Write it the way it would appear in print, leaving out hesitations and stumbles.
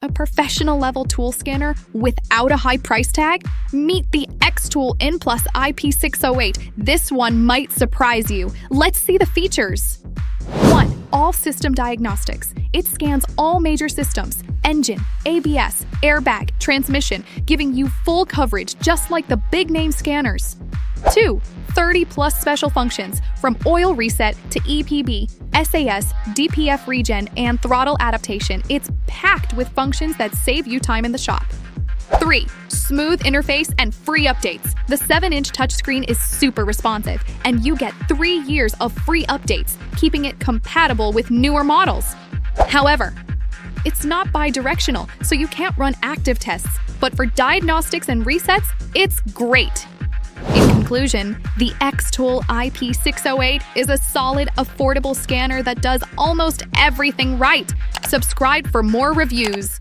A professional-level tool scanner without a high price tag? Meet the XTOOL InPlus IP608. This one might surprise you. Let's see the features. 1. All-system diagnostics. It scans all major systems: engine, ABS, airbag, transmission, giving you full coverage just like the big-name scanners. 2. 30-plus special functions, from oil reset to EPB, SAS, DPF regen, and throttle adaptation. It's packed with functions that save you time in the shop. 3. Smooth interface and free updates. The 7-inch touchscreen is super responsive, and you get 3 years of free updates, keeping it compatible with newer models. However, it's not bi-directional, so you can't run active tests, but for diagnostics and resets, it's great. In conclusion, the XTOOL IP608 is a solid, affordable scanner that does almost everything right. Subscribe for more reviews.